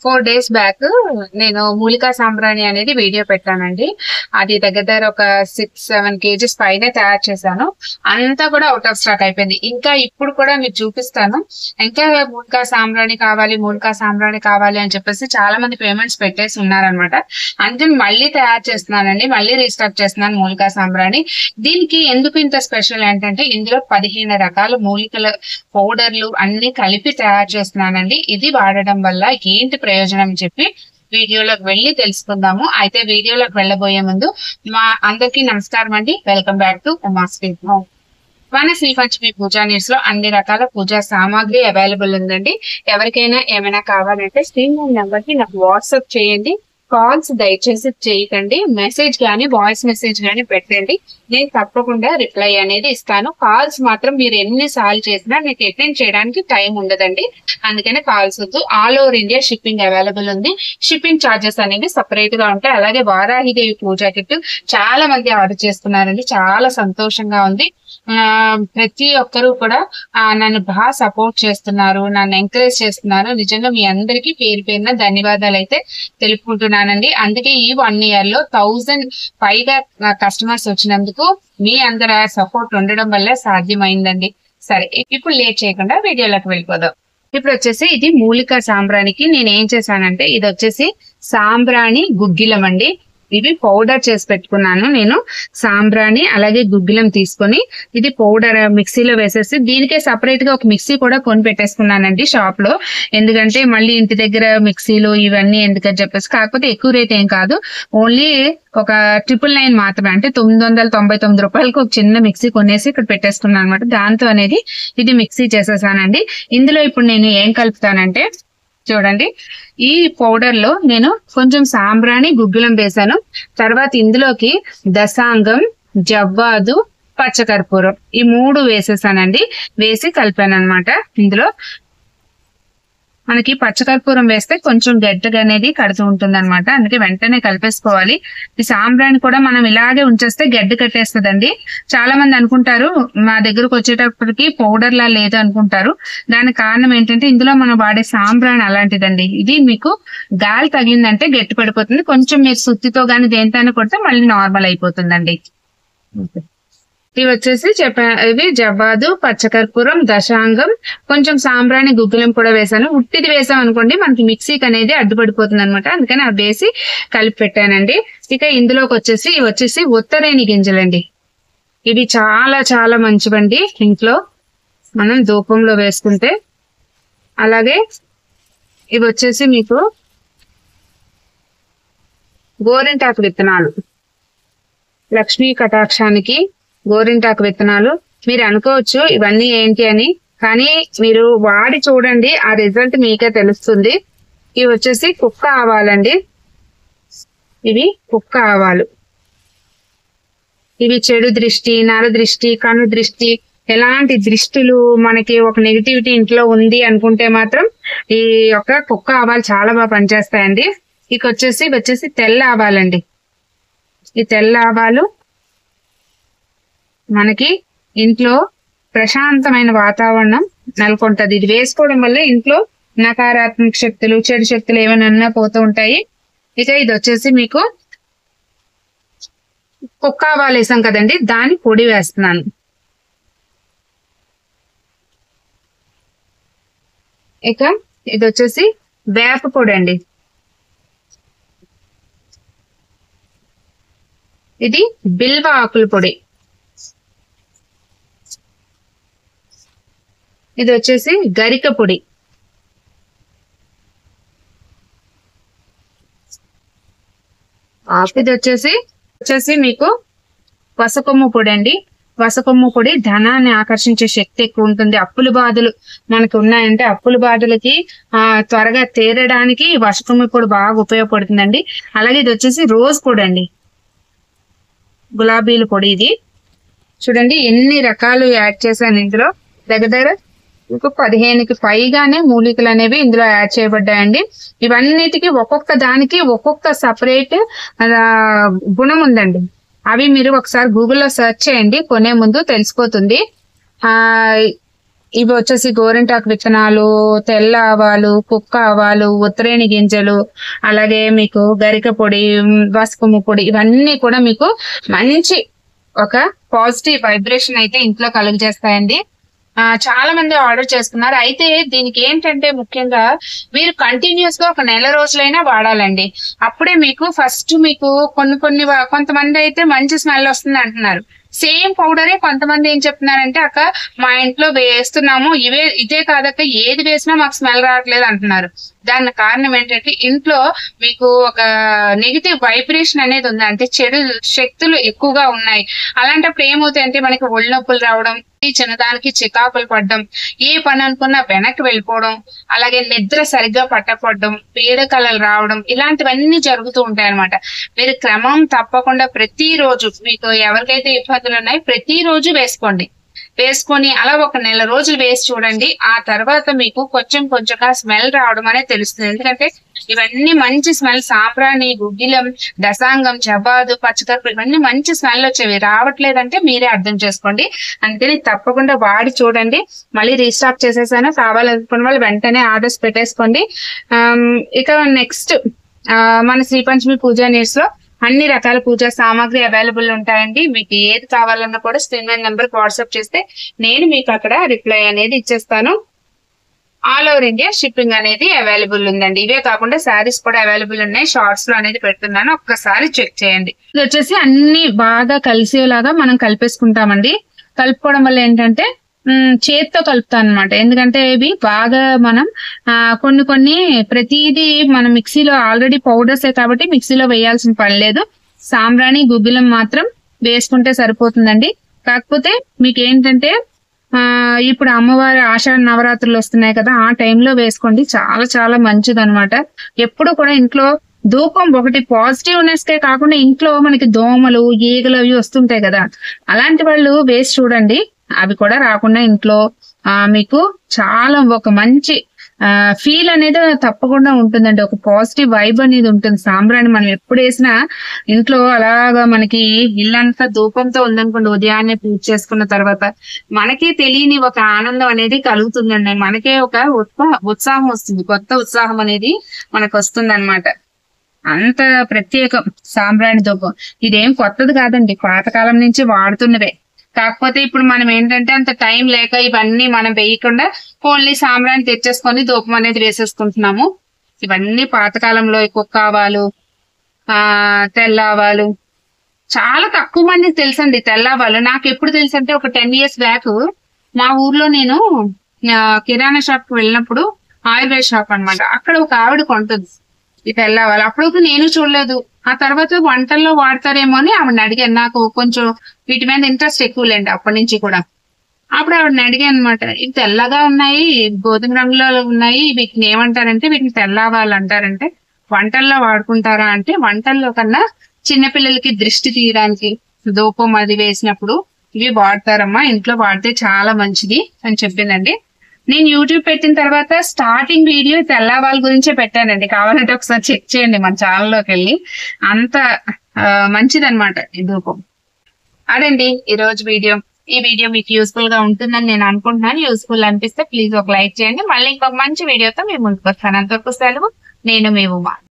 4 days back నేను మూలికా సాంబ్రాణి అనేది వీడియో పెట్టానండి. అది దగ్గర ఒక 6-7 kgs పైనే తయారు చేశాను. అంతా కూడా అవుట్ ఆఫ్ స్టాక్ అయిపోయింది. ఇంకా ఇప్పుడు కూడా మీకు చూపిస్తాను. ఇంకా మూలికా సాంబ్రాణి కావాలి అని చెప్పేసి చాలా మంది పేమెంట్స్ పెట్టేసి ఉన్నారనమాట. అందుకని మళ్ళీ తయారు చేస్తున్నానండి, మళ్ళీ రీస్టాక్ చేస్తున్నాను మూలికా సాంబ్రాణి. దీనికి ఎందుకు ఇంత స్పెషల్ ఏంటంటే ఇందులో 15 రకాల మూలికల పౌడర్లు అన్ని కలిపి తయారు చేస్తున్నానండి. ఇది వాడడం వల్ల ఏంటి ప్రయోజనం అని చెప్పి వీడియోలోకి వెళ్ళి తెలుసుకుందాము. అయితే వీడియోలోకి వెళ్ళబోయే ముందు మా అందరికీ నమస్కారం అండి. Welcome back to Uma's sweet home. మన శ్రీ పంచమి పూజా నీడ్స్ లో అన్ని రకాల పూజా సామాగ్రి అవైలబుల్ ఉందండి. ఎవరికైనా ఏమైనా కావాలంటే స్క్రీన్ నెంబర్ కి నాకు వాట్సాప్ చేయండి. కాల్స్ దయచేసి చేయకండి. మెసేజ్ గానీ వాయిస్ మెసేజ్ గానీ పెట్టండి, నేను తప్పకుండా రిప్లై అనేది ఇస్తాను. కాల్స్ మాత్రం మీరు ఎన్నిసార్లు చేసినా మీకు అటెండ్ చేయడానికి టైం ఉండదండి, అందుకనే కాల్స్ వద్దు. All over India shipping available ఉంది. షిప్పింగ్ ఛార్జెస్ అనేవి సపరేట్ గా ఉంటాయి. అలాగే వారాహిదేవి పూజా కిట్ చాలా మంది ఆర్డర్ చేస్తున్నారండి, చాలా సంతోషంగా ఉంది. ప్రతి ఒక్కరూ కూడా నన్ను బాగా సపోర్ట్ చేస్తున్నారు, నన్ను ఎంకరేజ్ చేస్తున్నారు. నిజంగా మీ అందరికీ పేరు పేరున ధన్యవాదాలు అయితే తెలుపుకుంటున్నానండి. అందుకే ఈ 1 year లో 1000 పైగా కస్టమర్స్ వచ్చినందుకు మీ అందరి సపోర్ట్ ఉండడం వల్ల సాధ్యమైందండి. సరే, ఇప్పుడు లేట్ చేయకుండా వీడియోలోకి వెళ్ళిపోదాం. ఇప్పుడు వచ్చేసి ఇది మూలికా సాంబ్రాణికి నేను ఏం చేశానంటే, ఇది వచ్చేసి సాంబ్రాణి గుగ్గిలం అండి. ఇవి పౌడర్ చేసి పెట్టుకున్నాను నేను. సాంబ్రాణి అలాగే గుగ్గిలం తీసుకొని ఇది పౌడర్ మిక్సీలో వేసేసి, దీనికే సపరేట్ గా ఒక మిక్సీ కూడా కొని పెట్టేసుకున్నానండి షాప్ లో. ఎందుకంటే మళ్ళీ ఇంటి దగ్గర మిక్సీలు ఇవన్నీ ఎందుకని చెప్పేసి. కాకపోతే ఎక్కువ రేట్ ఏం కాదు, ఓన్లీ ఒక 999 మాత్రమే, అంటే 999 రూపాయలకు ఒక చిన్న మిక్సీ కొనేసి ఇక్కడ పెట్టేసుకున్నాను అనమాట. దాంతో అనేది ఇది మిక్సీ చేసేసానండి. ఇందులో ఇప్పుడు నేను ఏం కలుపుతానంటే చూడండి, ఈ పౌడర్ లో నేను కొంచెం సాంబ్రాణి గుగ్గిలం వేసాను. తర్వాత ఇందులోకి దశాంగం, జవ్వాదు, పచ్చకర్పూరం ఈ 3 వేసేసానండి. వేసి కలిపాను అనమాట. ఇందులో మనకి పచ్చకర్పూరం వేస్తే కొంచెం గడ్డగా అనేది కడుతూ ఉంటుంది అనమాట, అందుకే వెంటనే కలిపేసుకోవాలి. ఈ సాంబ్రాణి కూడా మనం ఇలాగే ఉంచేస్తే గడ్డ కట్టేస్తుందండి. చాలా మంది అనుకుంటారు మా దగ్గరకు వచ్చేటప్పటికి పౌడర్ లా లేదు అనుకుంటారు. దానికి కారణం ఏంటంటే ఇందులో మనం వాడే సాంబ్రాణి అలాంటిదండి. ఇది మీకు గాలి తగిలిందంటే గట్టి పడిపోతుంది. కొంచెం మీరు సుత్తితో గానీ దేనితోనే కొడితే మళ్ళీ నార్మల్ అయిపోతుందండి. ఇవి వచ్చేసి ఇవి జవ్వాదు, పచ్చకర్పూరం, దశాంగం, కొంచెం సాంబ్రాణి గుగ్గిలం కూడా వేసాను. ఉట్టిది వేసాం అనుకోండి మనకి మిక్సీకి అనేది అడ్డుపడిపోతుంది అనమాట, అందుకని అవి వేసి కలిపి పెట్టానండి. ఇక ఇందులోకి వచ్చేసి ఇవి వచ్చేసి ఉత్తరేణి గింజలండి. ఇవి చాలా చాలా మంచివండి, ఇంట్లో మనం ధూపంలో వేసుకుంటే. అలాగే ఇవి వచ్చేసి మీకు గోరింటాకు విత్తనాలు, లక్ష్మీ కటాక్షానికి గోరింటాకు విత్తనాలు. మీరు అనుకోవచ్చు ఇవన్నీ ఏంటి అని, కానీ మీరు వాడి చూడండి, ఆ రిజల్ట్ మీకే తెలుస్తుంది. ఇవి వచ్చేసి కుక్క ఆవాలండి. ఇవి కుక్క ఆవాలు. ఇవి చెడు దృష్టి, నర దృష్టి, కన్ను దృష్టి, ఎలాంటి దృష్టిలు మనకి ఒక నెగిటివిటీ ఇంట్లో ఉంది అనుకుంటే మాత్రం ఈ యొక్క కుక్క ఆవాలు చాలా బాగా పనిచేస్తాయండి. ఇక వచ్చేసి తెల్ల ఆవాలండి. ఈ తెల్ల ఆవాలు మనకి ఇంట్లో ప్రశాంతమైన వాతావరణం నెలకొంటది. ఇది వేసుకోవడం వల్ల ఇంట్లో నకారాత్మక శక్తులు, చెడు శక్తులు ఏమైనా పోతూ ఉంటాయి. ఇక ఇది వచ్చేసి మీకు కుక్క ఆవాలు వేసాం కదండి, దాని పొడి వేస్తున్నాను. ఇక ఇది వచ్చేసి వేప పొడి అండి. ఇది బిల్వ ఆకుల పొడి. ఇది వచ్చేసి గరిక పొడి. ఇది వచ్చేసి మీకు వసకొమ్ము పొడి అండి. వసకొమ్ము పొడి ధనాన్ని ఆకర్షించే శక్తి ఎక్కువ ఉంటుంది. అప్పుల బాధలు మనకు ఉన్నాయంటే అప్పుల బాధలకి త్వరగా తీరడానికి వసకొమ్ము పొడి బాగా ఉపయోగపడుతుందండి. అలాగే ఇది వచ్చేసి రోజ్ పొడి అండి, గులాబీల పొడి. ఇది చూడండి ఎన్ని రకాలు యాడ్ చేశాను ఇందులో. దగ్గర మీకు 15కి పైగానే మూలికలు అనేవి ఇందులో యాడ్ చేయబడ్డాయండి. ఇవన్నిటికీ ఒక్కొక్క దానికి ఒక్కొక్క సపరేట్ గుణం ఉందండి. అవి మీరు ఒకసారి గూగుల్లో సెర్చ్ చేయండి, కొనే ముందు తెలిసిపోతుంది. ఇవి వచ్చేసి గోరింటాకు విత్తనాలు, తెల్ల ఆవాలు, కుక్క ఆవాలు, ఉత్తరేణి గింజలు, అలాగే మీకు గరిక పొడి, వసకము పొడి, ఇవన్నీ కూడా మీకు మంచి ఒక పాజిటివ్ వైబ్రేషన్ అయితే ఇంట్లో కలుగజేస్తాయండి. చాలా మంది ఆర్డర్ చేసుకున్నారు. అయితే దీనికి ఏంటంటే ముఖ్యంగా మీరు కంటిన్యూస్ గా ఒక నెల రోజులైనా వాడాలండి. అప్పుడే మీకు ఫస్ట్ మీకు కొంతమంది అయితే మంచి స్మెల్ వస్తుంది అంటున్నారు. సేమ్ పౌడరే కొంతమంది ఏం చెప్తున్నారంటే అక్క మా ఇంట్లో వేస్తున్నాము, ఇదే కాదక్క ఏది వేసినా మాకు స్మెల్ రావట్లేదు అంటున్నారు. దాని కారణం ఏంటంటే ఇంట్లో మీకు ఒక నెగిటివ్ వైబ్రేషన్ అనేది ఉంది, అంటే చెడు శక్తులు ఎక్కువగా ఉన్నాయి. అలాంటప్పుడు ఏమవుతాయంటే మనకి ఒళ్ళు నొప్పులు రావడం, చిన్నదానికి చికాకులు పడడం, ఏ పని అనుకున్నా వెనక్కి వెళ్ళిపోవడం, అలాగే నిద్ర సరిగ్గా పట్టకపోవడం, పీడకలలు రావడం, ఇలాంటివన్నీ జరుగుతూ ఉంటాయి అనమాట. మీరు క్రమం తప్పకుండా ప్రతిరోజు మీకు ఎవరికైతే ఇబ్బందులు ఉన్నాయో ప్రతిరోజు వేసుకొని అలా ఒక నెల రోజులు వేసి చూడండి. ఆ తర్వాత మీకు కొంచెంగా స్మెల్ రావడం అనేది తెలుస్తుంది. ఎందుకంటే ఇవన్నీ మంచి స్మెల్, సాంబ్రాణి, గుగ్గిలం, దశాంగం, జవ్వాదు, పచ్చకర్పూరం, ఇవన్నీ మంచి స్మెల్ వచ్చేవి. రావట్లేదంటే మీరే అర్థం చేసుకోండి. అందుకని తప్పకుండా వాడి చూడండి. మళ్ళీ రీస్టాక్ చేసేసాను, కావాలనుకున్న వాళ్ళు వెంటనే ఆర్డర్స్ పెట్టేసుకోండి. ఇక నెక్స్ట్ మన శ్రీ పంచమి పూజా నీడ్స్ లో అన్ని రకాల పూజా సామాగ్రి అవైలబుల్ ఉంటాయండి. మీకు ఏది కావాలన్నా కూడా స్క్రీన్ మీద నెంబర్ వాట్సాప్ చేస్తే నేను మీకు అక్కడ రిప్లై అనేది ఇచ్చేస్తాను. ఆల్ ఓవర్ ఇండియా షిప్పింగ్ అనేది అవైలబుల్ ఉందండి. ఇవే కాకుండా శారీస్ కూడా అవైలబుల్ ఉన్నాయి. షార్ట్స్ లో అనేది పెడుతున్నాను, ఒక్కసారి చెక్ చేయండి. ఇది వచ్చేసి అన్ని బాగా కలిసేలాగా మనం కలిపేసుకుంటామండి. కలుపుకోవడం వల్ల ఏంటంటే చేత్తో కలుపుతాను అనమాట. ఎందుకంటే ఇవి బాగా మనం కొన్ని ప్రతిదీ మనం మిక్సీలో ఆల్రెడీ పౌడర్స్ కాబట్టి మిక్సీలో వేయాల్సిన పని లేదు. సాంబ్రాణి, గుగ్గిలం మాత్రం వేసుకుంటే సరిపోతుందండి. కాకపోతే మీకు ఏంటంటే ఇప్పుడు అమ్మవారి ఆషాఢ నవరాత్రులు వస్తున్నాయి కదా, ఆ టైంలో వేసుకోండి. చాలా చాలా మంచిది అనమాట. ఎప్పుడు కూడా ఇంట్లో ధూపం ఒకటి పాజిటివ్నెస్ కే కాకుండా ఇంట్లో మనకి దోమలు, ఈగలు అవి వస్తుంటాయి కదా, అలాంటి వాళ్ళు వేసి చూడండి. అవి కూడా రాకుండా ఇంట్లో మీకు చాలా ఒక మంచి ఫీల్ అనేది తప్పకుండా ఉంటుందండి. ఒక పాజిటివ్ వైబ్ అనేది ఉంటుంది. సాంబ్రాణి మనం ఎప్పుడు వేసినా ఇంట్లో అలాగా మనకి ఇల్లంతా ధూపంతో ఉందనుకోండి, ఉదయాన్నే పూజ చేసుకున్న తర్వాత మనకి తెలియని ఒక ఆనందం అనేది కలుగుతుందండి. మనకే ఒక ఉత్సాహం వస్తుంది, కొత్త ఉత్సాహం అనేది మనకు వస్తుంది అనమాట. అంత ప్రత్యేకం సాంబ్రాణి ధూపం. ఇదేం కొత్తది కాదండి, పాతకాలం నుంచి వాడుతున్నవే. కాకపోతే ఇప్పుడు మనం ఏంటంటే అంత టైం లేక ఇవన్నీ మనం వేయకుండా ఓన్లీ సాంబ్రాణి తెచ్చేసుకొని ధూపం అనేది వేసేసుకుంటున్నాము. ఇవన్నీ పాతకాలంలో కుక్క ఆవాలు, తెల్ల ఆవాలు, చాలా తక్కువ మందికి తెలుసండి తెల్ల ఆవాలు. నాకు ఎప్పుడు తెలుసు అంటే ఒక 10 years బ్యాక్ మా ఊర్లో నేను కిరాణా షాప్ కి వెళ్ళినప్పుడు, ఆయుర్వేద షాప్ అనమాట, అక్కడ ఒక ఆవిడ కొంటుంది ఈ తెల్ల ఆవాలు. అప్పుడు నేను చూడలేదు. ఆ తర్వాత వంటల్లో వాడతారేమో అని ఆవిడని అడిగాను. నాకు కొంచెం వీటి మీద ఇంట్రెస్ట్ ఎక్కువ లేండి అప్పటి నుంచి కూడా. అప్పుడు ఆవిడని అడిగాను అనమాట, ఇవి తెల్లగా ఉన్నాయి, గోధుమ రంగులో ఉన్నాయి, వీటిని ఏమంటారంటే వీటిని తెల్ల ఆవాలు అంటారంటే, వంటల్లో వాడుకుంటారా అంటే, వంటల్లో కన్నా చిన్నపిల్లలకి దృష్టి తీయడానికి ధూపం అది వేసినప్పుడు ఇవి వాడతారమ్మా, ఇంట్లో వాడితే చాలా మంచిది అని చెప్పిందండి. నేను యూట్యూబ్ పెట్టిన తర్వాత స్టార్టింగ్ వీడియో తెల్ల ఆవాల గురించే పెట్టానండి. కావాలంటే ఒకసారి చెక్ చేయండి మన ఛానల్లోకి వెళ్ళి. అంత మంచిదన్నమాట ఈ ధూపం. అదండి ఈ రోజు వీడియో. ఈ వీడియో మీకు యూస్ఫుల్ గా ఉంటుందని నేను అనుకుంటున్నాను. యూస్ఫుల్ అనిపిస్తే ప్లీజ్ ఒక లైక్ చేయండి. మళ్ళీ ఇంకొక మంచి వీడియోతో మీ ముందుకు వస్తాను. అంతవరకు సెలవు. నేను మీ ఉమా.